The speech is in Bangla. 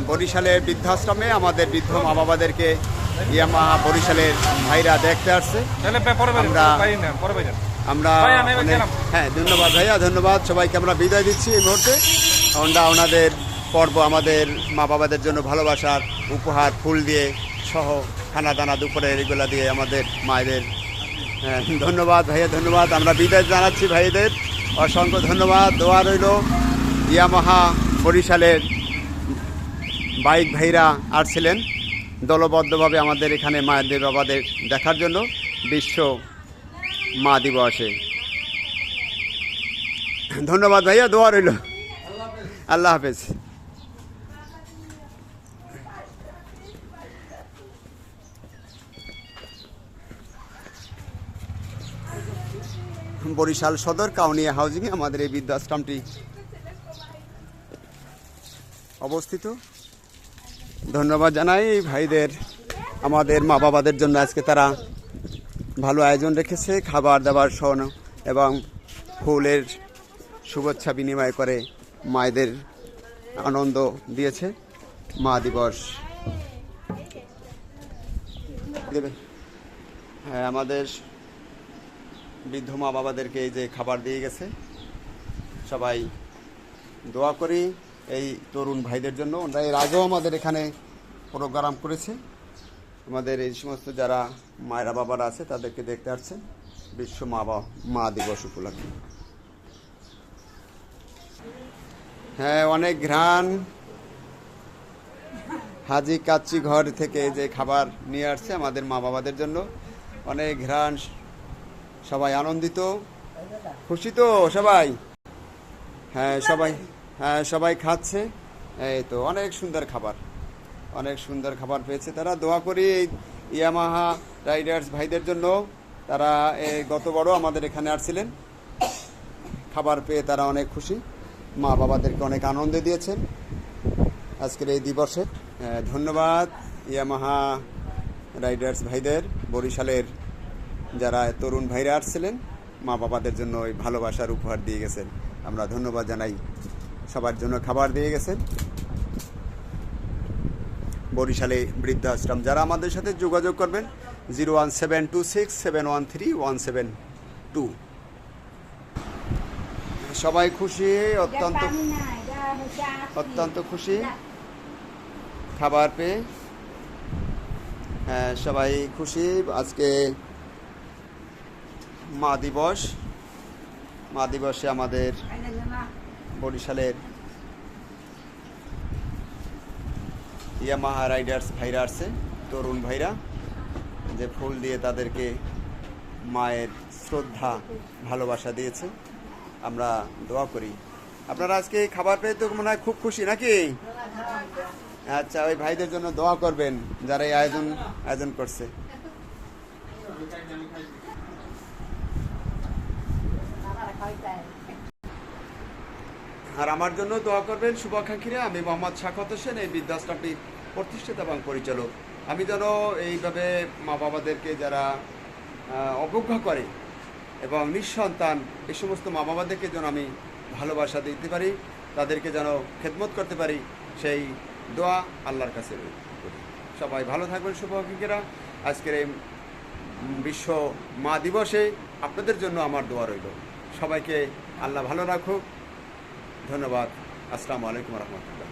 বরিশালের বৃদ্ধাশ্রমে আমাদের বৃদ্ধ মা বাবাদেরকে ইয়ামাহা বরিশালের ভাইরা দেখতে আসছে। আমরা হ্যাঁ, ধন্যবাদ ভাইয়া, ধন্যবাদ সবাইকে। আমরা বিদায় দিচ্ছি এই মুহূর্তে। আমরা ওনাদের পর্ব আমাদের মা বাবাদের জন্য ভালোবাসার উপহার ফুল দিয়ে সহ খানা দানা দুপুরের এগুলা দিয়ে আমাদের মায়েদের ধন্যবাদ ভাইয়া, ধন্যবাদ। আমরা বিদায় জানাচ্ছি ভাইদের, অসংখ্য ধন্যবাদ। দোয়া রইল ইয়ামাহা বরিশালের বাইক ভাইরা আসছিলেন দলবদ্ধভাবে আমাদের এখানে মায়েদের বাবাদের দেখার জন্য বিশ্ব মা দিবসে। ধন্যবাদ ভাইয়া, দোয়া রইল। আল্লাহ হাফেজ। বরিশাল সদর কাউনিয়া হাউজিংয়ে আমাদের এই বৃদ্ধাশ্রমটি অবস্থিত। ধন্যবাদ জানাই এই ভাইদের, আমাদের মা বাবাদের জন্য আজকে তারা ভালো আয়োজন রেখেছে, খাবার দাবার সহ এবং ফুলের শুভেচ্ছা বিনিময় করে মায়েদের আনন্দ দিয়েছে। মা দিবস হ্যাঁ, আমাদের বৃদ্ধ মা বাবাদেরকে এই যে খাবার দিয়ে গেছে। সবাই দোয়া করি এই তরুণ ভাইদের জন্য। ওরা এর আগেও আমাদের এখানে প্রোগ্রাম করেছে। আমাদের এই সমস্ত যারা মায়েরা বাবারা আছে তাদেরকে দেখতে আসছেন বিশ্ব মা দিবস উপলক্ষে। হ্যাঁ, অনেক ঘ্রাণ। হাজি কাচ্চি ঘর থেকে যে খাবার নিয়ে আসছে আমাদের মা বাবাদের জন্য, অনেক ঘ্রাণ। সবাই আনন্দিত, খুশি তো সবাই? হ্যাঁ সবাই খাচ্ছে। এই তো অনেক সুন্দর খাবার, অনেক সুন্দর খাবার পেয়েছে তারা। দোয়া করি এই ইয়ামাহা রাইডার্স ভাইদের জন্য। তারা গত বড় আমাদের এখানে আসছিলেন, খাবার পেয়ে তারা অনেক খুশি। মা বাবাদেরকে অনেক আনন্দ দিয়েছেন আজকের এই দিবসে। ধন্যবাদ ইয়ামাহা রাইডার্স ভাইদের, বরিশালের যারা তরুণ ভাইরা আসছিলেন মা বাবাদের জন্য ওই ভালোবাসার উপহার দিয়ে গেছেন। আমরা ধন্যবাদ জানাই। সবার জন্য খাবার দিয়ে গেছেন। বরিশালে বৃদ্ধাশ্রম যারা আমাদের সাথে যোগাযোগ করবেন 01726713172। সবাই খুশি, অত্যন্ত খুশি খাবার পেয়ে। হ্যাঁ, সবাই খুশি। আজকে মা দিবসে আমাদের বরিশালের ইয়ামাহা রাইডার্স ভাইরা আসছে, তরুণ ভাইরা, যে ফুল দিয়ে তাদেরকে মায়ের শ্রদ্ধা ভালোবাসা দিয়েছে। আমরা দোয়া করি আপনারা আজকে খাবার পেয়ে তো মনে হয় খুব খুশি নাকি? আচ্ছা, ওই ভাইদের জন্য দোয়া করবেন যারা এই আয়োজন করছে। আর আমার জন্য দোয়া করবেন শুভাকাঙ্ক্ষীরা। আমি মোহাম্মদ শাখাওয়াত হোসেন, এই বৃদ্ধাশ্রমটির প্রতিষ্ঠাতা এবং পরিচালক। আমি যেন এইভাবে মা বাবাদেরকে যারা অবজ্ঞা করে এবং নিঃসন্তান এই সমস্ত মা বাবাদেরকে যেন আমি ভালোবাসা দিতে পারি, তাদেরকে যেন খেদমত করতে পারি, সেই দোয়া আল্লাহর কাছে করি। সবাই ভালো থাকবেন শুভাকাঙ্ক্ষীরা। আজকের এই বিশ্ব মা দিবসে আপনাদের জন্য আমার দোয়া রইল। সবাইকে আল্লাহ ভালো রাখুক। ধন্যবাদ। আসসালামু আলাইকুম রহমতুল্লাহ।